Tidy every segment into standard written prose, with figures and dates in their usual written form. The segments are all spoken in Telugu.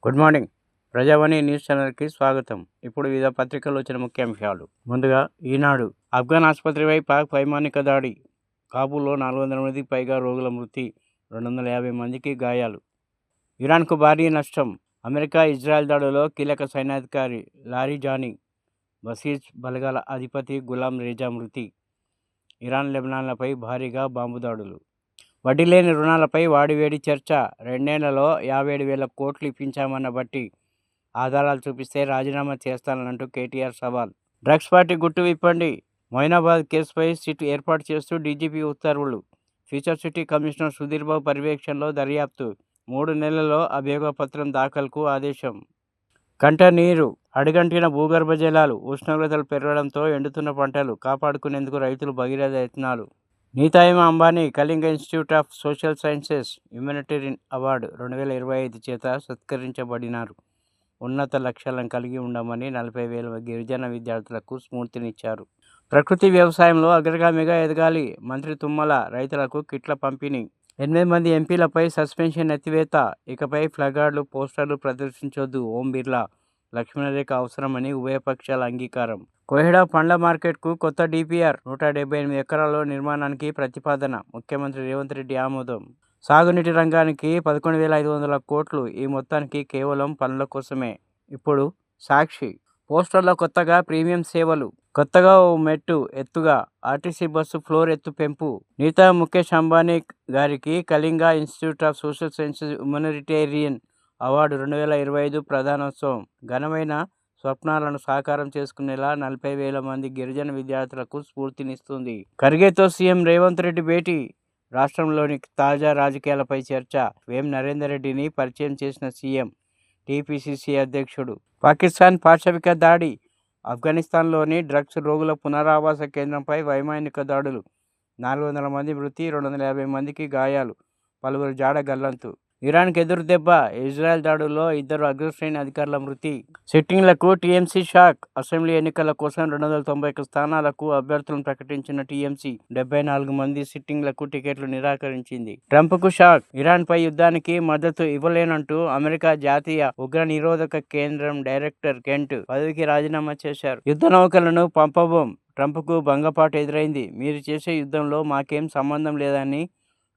Good morning. ప్రజావాణి న్యూస్ ఛానల్కి స్వాగతం. ఇప్పుడు వివిధ పత్రికల్లో వచ్చిన ముఖ్యాంశాలు. ముందుగా ఈనాడు. ఆఫ్ఘన్ ఆసుపత్రిపై పాక్ వైమానిక దాడి. కాబూల్లో 400 మందికి పైగా రోగుల మృతి, 250 మందికి గాయాలు. ఇరాన్కు భారీ నష్టం. అమెరికా ఇజ్రాయెల్ దాడుల్లో కీలక సైన్యాధికారి లారిజానీ బసీజ్ బలగాల అధిపతి గులాం రేజా మృతి. ఇరాన్ లెబనాన్లపై భారీగా బాంబు దాడులు. వడ్డీ లేని రుణాలపై వాడివేడి చర్చ. 2 నెలల్లో 57,000 కోట్లు ఇప్పించామన్న బట్టి ఆధారాలు చూపిస్తే రాజీనామా చేస్తానంటూ కేటీఆర్ సవాల్. డ్రగ్స్ పార్టీ గుట్టు విప్పండి. మొయినాబాద్ కేసుపై సిట్ ఏర్పాటు చేస్తూ డీజీపీ ఉత్తర్వులు. Future city commissioner Sudheer Babu పర్యవేక్షణలో దర్యాప్తు. 3 నెలల్లో అభియోగ పత్రం దాఖలుకు ఆదేశం. కంట నీరు అడుగంటిన భూగర్భ జలాలు. ఉష్ణోగ్రతలు పెరగడంతో ఎండుతున్న పంటలు కాపాడుకునేందుకు రైతులు భగీరథ యత్నాలు. నీతాయమ Ambani Kalinga institute of social sciences humanitarian award 2025 చేత సత్కరించబడినారు. ఉన్నత లక్ష్యాలను కలిగి ఉండమని 40,000 గిరిజన విద్యార్థులకు స్ఫూర్తినిచ్చారు. ప్రకృతి వ్యవసాయంలో అగ్రగామిగా ఎదగాలి. మంత్రి తుమ్మల రైతులకు కిట్ల పంపిణీ. 8 మంది ఎంపీలపై సస్పెన్షన్ ఎత్తివేత. ఇకపై ప్లగార్డులు, పోస్టర్లు ప్రదర్శించొద్దు. ఓం బిర్లా. లక్ష్మణరేఖ అవసరమని ఉభయపక్షాల అంగీకారం. కోహెడా పండ్ల మార్కెట్కు కొత్త డిపిఆర్. 178 ఎకరాల్లో నిర్మాణానికి ప్రతిపాదన. ముఖ్యమంత్రి రేవంత్ రెడ్డి ఆమోదం. సాగునీటి రంగానికి 11,500 కోట్లు. ఈ మొత్తానికి కేవలం పనుల కోసమే. ఇప్పుడు సాక్షి. పోస్టర్లో కొత్తగా ప్రీమియం సేవలు. కొత్తగా ఓ మెట్టు ఎత్తుగా ఆర్టీసీ బస్సు ఫ్లోర్ ఎత్తు పెంపు. నీతా ముఖేష్ అంబానీ గారికి Kalinga institute of social sciences humanitarian award 2025 ప్రధానోత్సవం. ఘనమైన స్వప్నాలను సాకారం చేసుకునేలా 40,000 మంది గిరిజన విద్యార్థులకు స్ఫూర్తినిస్తుంది. ఖర్గేతో సీఎం రేవంత్ రెడ్డి భేటీ. రాష్ట్రంలోని తాజా రాజకీయాలపై చర్చ. వేం నరేందర్ రెడ్డిని పరిచయం చేసిన సీఎం. టీపీసీసీ అధ్యక్షుడు. పాకిస్తాన్ పాశవిక దాడి. ఆఫ్ఘనిస్తాన్లోని డ్రగ్స్ రోగుల పునరావాస కేంద్రంపై వైమానిక దాడులు. 400 మంది మృతి, 250 మందికి గాయాలు. పలువురు జాడ గల్లంతు. ఇరాన్కి ఎదురు దెబ్బ. ఇజ్రాయెల్ దాడుల్లో 2 అగ్రశ్రేణి అధికారుల మృతి. సిట్టింగ్లకు టీఎంసీ షాక్. అసెంబ్లీ ఎన్నికల కోసం 291 స్థానాలకు అభ్యర్థులను ప్రకటించిన టీఎంసీ 74 మంది సిట్టింగ్లకు టికెట్లు నిరాకరించింది. ట్రంప్కు షాక్. ఇరాన్పై యుద్ధానికి మద్దతు ఇవ్వలేనంటూ అమెరికా జాతీయ ఉగ్ర నిరోధక కేంద్రం డైరెక్టర్ కెంట్ పదవికి రాజీనామా చేశారు. యుద్ధ నౌకలను పంపబోం. ట్రంప్కు భంగపాటు ఎదురైంది. మీరు చేసే యుద్ధంలో మాకేం సంబంధం లేదని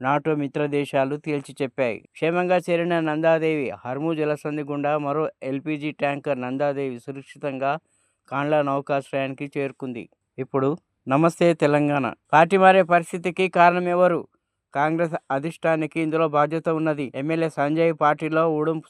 నాటో మిత్ర దేశాలు తేల్చి చెప్పాయి. క్షేమంగా చేరిన నందాదేవి. హర్మూ జలసంధి గుండా మరో ఎల్పీజీ ట్యాంకర్ నందాదేవి సురక్షితంగా కాండ్లా నౌకాశ్రయానికి చేరుకుంది. ఇప్పుడు నమస్తే తెలంగాణ. పార్టీ మారే పరిస్థితికి కారణం ఎవరు? కాంగ్రెస్ అధిష్టానికి ఇందులో బాధ్యత ఉన్నది. ఎమ్మెల్యే సంజయ్ పార్టీలో ఊడుంపు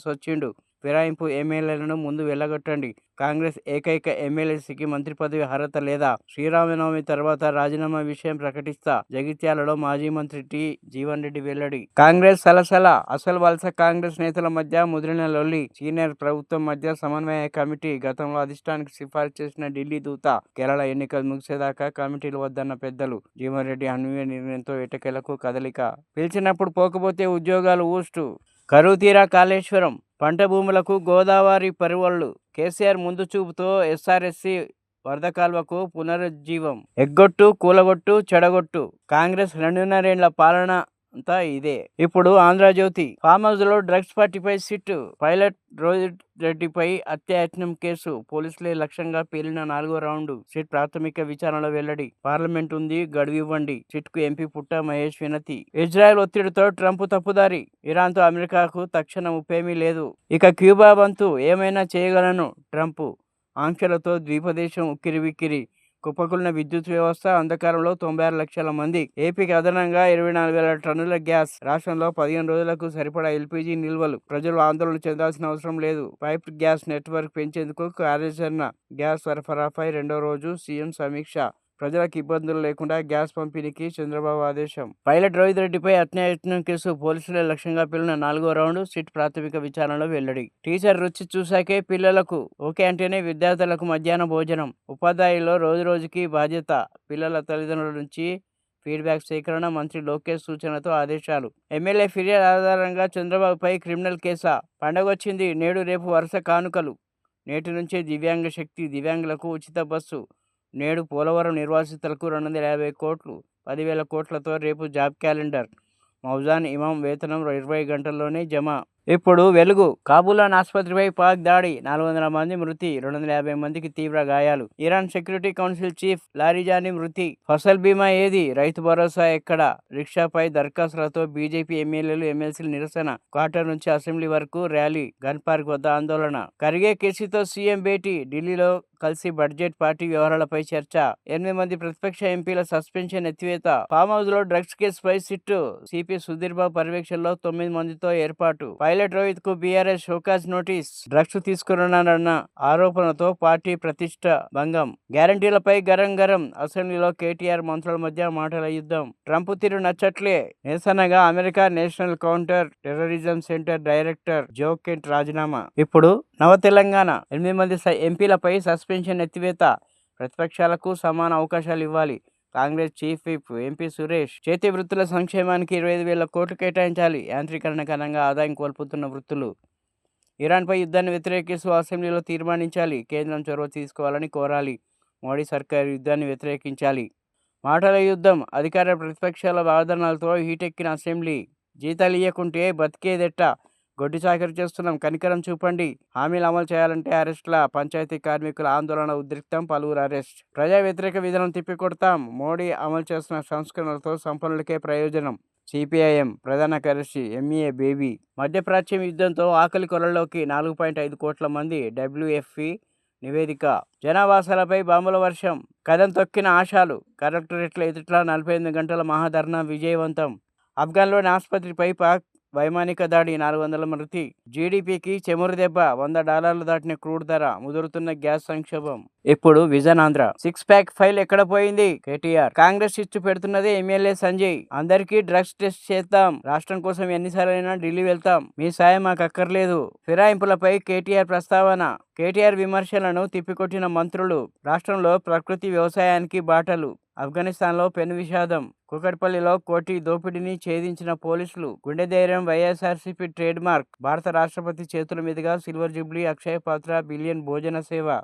సొచ్చిండు. ఫిరాయింపు ఎమ్మెల్యేలను ముందు వెళ్ళగొట్టండి. కాంగ్రెస్ ఏకైక ఎమ్మెల్యేసీకి మంత్రి పదవి అర్హత లేదా? శ్రీరామనవమి తర్వాత రాజీనామా విషయం ప్రకటిస్తా. జగిత్యాలలో మాజీ మంత్రి టి. జీవన్ రెడ్డి వెల్లడి. కాంగ్రెస్ సలసల. అసలు వలస కాంగ్రెస్ నేతల మధ్య ముదిరిన లొల్లి. సీనియర్ ప్రభుత్వం మధ్య సమన్వయ కమిటీ. గతంలో అధిష్టానికి సిఫారసు చేసిన ఢిల్లీ దూత. కేరళ ఎన్నికలు ముగిసేదాకా కమిటీలు వద్దన్న పెద్దలు. జీవన్ రెడ్డి అనూహ్య నిర్ణయంతో ఎట్టకేలకు కదలిక. పిలిచినప్పుడు పోకపోతే ఉద్యోగాలు ఊస్టు. కరువు తీరా కాళేశ్వరం. పంట భూములకు గోదావరి పరివళ్లు. కేసీఆర్ ముందు చూపుతో ఎస్ఆర్ఎస్సీ వరద కాల్వకు పునరుజ్జీవం. ఎగ్గొట్టు, కూలగొట్టు, చెడగొట్టు. కాంగ్రెస్ 2.5 ఏళ్ల పాలన అంతా ఇదే. ఇప్పుడు ఆంధ్రజ్యోతి. ఫామ్ హౌస్ లో డ్రగ్స్ పార్టీపై సిట్. పైలట్ రోహిత్ రెడ్డిపై హత్యాయత్నం కేసు. పోలీసులే లక్ష్యంగా పేలిన 4వ రౌండ్. సిట్ ప్రాథమిక విచారణలో వెల్లడి. పార్లమెంట్ ఉంది, గడువివ్వండి. సిట్ కు ఎంపీ పుట్ట మహేష్ వినతి. ఇజ్రాయెల్ ఒత్తిడితో ట్రంప్ తప్పుదారి. ఇరాన్తో అమెరికాకు తక్షణ ముప్పేమీ లేదు. ఇక క్యూబా వంతు ఏమైనా చేయగలను ట్రంప్. ఆంక్షలతో ద్వీపదేశం ఉక్కిరిబిక్కిరి. కుప్పకూలిన విద్యుత్ వ్యవస్థ. అంధకారంలో 96 లక్షల మంది. ఏపీకి అదనంగా 24,000 టన్నుల గ్యాస్. రాష్ట్రంలో 15 రోజులకు సరిపడా ఎల్పీజీ నిల్వలు. ప్రజలు ఆందోళన చెందాల్సిన అవసరం లేదు. పైప్డ్ గ్యాస్ నెట్వర్క్ పెంచేందుకు కార్యాచరణ. గ్యాస్ సరఫరాపై 2వ రోజు సీఎం సమీక్ష. ప్రజలకు ఇబ్బందులు లేకుండా గ్యాస్ పంపిణీకి చంద్రబాబు ఆదేశం. పైలట్ రోహిత్ రెడ్డిపై హత్యాయత్నం కేసు. పోలీసులే లక్ష్యంగా పేలిన 4వ రౌండ్. సిట్ ప్రాథమిక విచారణలో వెల్లడి. టీచర్ రుచి చూశాకే పిల్లలకు. ఓకే అంటేనే విద్యార్థులకు మధ్యాహ్న భోజనం. ఉపాధ్యాయుల్లో రోజురోజుకి బాధ్యత. పిల్లల తల్లిదండ్రుల నుంచి ఫీడ్బ్యాక్ సేకరణ. మంత్రి లోకేష్ సూచనతో ఆదేశాలు. ఎమ్మెల్యే ఫిర్యాదు ఆధారంగా చంద్రబాబుపై క్రిమినల్ కేసా. పండగొచ్చింది. నేడు రేపు వరుస కానుకలు. నేటి నుంచే దివ్యాంగ శక్తి. దివ్యాంగులకు ఉచిత బస్సు. నేడు పోలవరం నిర్వాసితులకు 250 కోట్లు. 10,000 కోట్లతో రేపు జాబ్ క్యాలెండర్. మౌజాన్ ఇమాం వేతనం 20 గంటల్లోనే జమ. ఇప్పుడు వెలుగు. కాబూల్లోని ఆసుపత్రిపై పాక్ దాడి, 400 మంది మృతి, 250 మందికి తీవ్ర గాయాలు. Iran security council chief Larijani మృతి. ఫసల్ బీమా ఏది? రైతు భరోసా ఎక్కడ? రిక్షాపై దరఖాస్తులతో బీజేపీ ఎమ్మెల్యేలు, ఎమ్మెల్సీల నిరసన. క్వార్టర్ నుంచి అసెంబ్లీ వరకు ర్యాలీ. గన్ పార్క్ వద్ద ఆందోళన. ఖర్గే కేసీతో సీఎం భేటీ. ఢిల్లీలో కలిసి బడ్జెట్, పార్టీ వ్యవహారాలపై చర్చ. 8 మంది ప్రతిపక్ష ఎంపీల సస్పెన్షన్ ఎత్తివేత. ఫామ్ హౌస్ లో డ్రగ్స్ కేసుపై సిట్టు. సిపి సుధీర్ బాబు పర్యవేక్షణలో 9 మందితో ఏర్పాటు. పైలట్ రోహిత్ కు బీఆర్ఎస్ షోకాజ్ నోటీస్. డ్రగ్స్ తీసుకున్నారన్న ఆరోపణతో పార్టీ ప్రతిష్ట భంగం. గ్యారంటీలపై గరం గరం. అసెంబ్లీలో కేటీఆర్ మంత్రుల మధ్య మాటల యుద్ధం. ట్రంప్ తీరు నచ్చట్లే. నిరసనగా America national counter terrorism centre director Joe Kent రాజీనామా. ఇప్పుడు నవ తెలంగాణ. 8 మంది ఎంపీలపై సస్పెన్షన్ ఎత్తివేత. ప్రతిపక్షాలకు సమాన అవకాశాలు ఇవ్వాలి. Congress chief whip MP Suresh. చేతి వృత్తుల సంక్షేమానికి 25,000 కోట్లు కేటాయించాలి. యాంత్రీకరణ కారణంగా ఆదాయం కోల్పోతున్న వృత్తులు. ఇరాన్పై యుద్ధాన్ని వ్యతిరేకిస్తూ అసెంబ్లీలో తీర్మానించాలి. కేంద్రం చొరవ తీసుకోవాలని కోరాలి. మోడీ సర్కారు యుద్ధాన్ని వ్యతిరేకించాలి. మాటల యుద్ధం. అధికార ప్రతిపక్షాల వాదనలతో హీటెక్కిన అసెంబ్లీ. జీతాలు ఇయ్యకుంటే బతికేదెట్ట? గొడ్డి చాకరీ చేస్తున్నాం, కనికరం చూపండి. హామీలు అమలు చేయాలంటే అరెస్ట్ల. పంచాయతీ కార్మికుల ఆందోళన ఉద్రిక్తం, పలువురు అరెస్ట్. ప్రజా వ్యతిరేక విధానం తిప్పికొడతాం. మోడీ అమలు చేస్తున్న సంస్కరణలతో సంపన్నులకే ప్రయోజనం. సిపిఐఎం ప్రధాన కార్యదర్శి ఎంఏ బేబీ. మధ్యప్రాచ్యం యుద్ధంతో ఆకలి కొరల్లోకి 4.5 కోట్ల మంది. డబ్ల్యూఎఫ్పి నివేదిక. జనావాసాలపై బాంబుల వర్షం. కదం తొక్కిన ఆశాలు. కలెక్టరేట్ల ఎదుట 48 గంటల మహాధర్నా విజయవంతం. ఆఫ్ఘన్లోని ఆసుపత్రిపై పాక్ వైమానిక దాడి, 400 మృతి. జీడీపీకి చెమురు దెబ్బ. $100 దాటిన క్రూడ్ ధర. ముదురుతున్న గ్యాస్ సంక్షోభం. ఇప్పుడు విజన్ ఆంధ్ర. 6 ప్యాక్ ఫైల్ ఎక్కడ పోయింది? కేటీఆర్. కాంగ్రెస్ ఇచ్చు పెడుతున్నదే ఎమ్మెల్యే సంజయ్. అందరికీ డ్రగ్స్ టెస్ట్ చేద్దాం. రాష్ట్రం కోసం ఎన్నిసార్లైనా ఢిల్లీ వెళ్తాం. మీ సాయం మాకు అక్కర్లేదు. ఫిరాయింపులపై కేటీఆర్ ప్రస్తావన. కేటీఆర్ విమర్శలను తిప్పికొట్టిన మంత్రులు. రాష్ట్రంలో ప్రకృతి వ్యవసాయానికి బాటలు. ఆఫ్ఘనిస్తాన్లో పెను విషాదం. కూకట్పల్లిలో కోటి దోపిడీని ఛేదించిన పోలీసులు. గుండె ధైర్యం వైఎస్ఆర్సీపీ ట్రేడ్ మార్క్. భారత రాష్ట్రపతి చేతుల మీదుగా సిల్వర్ జూబ్లీ, అక్షయ పాత్ర, బిలియన్ భోజన సేవ.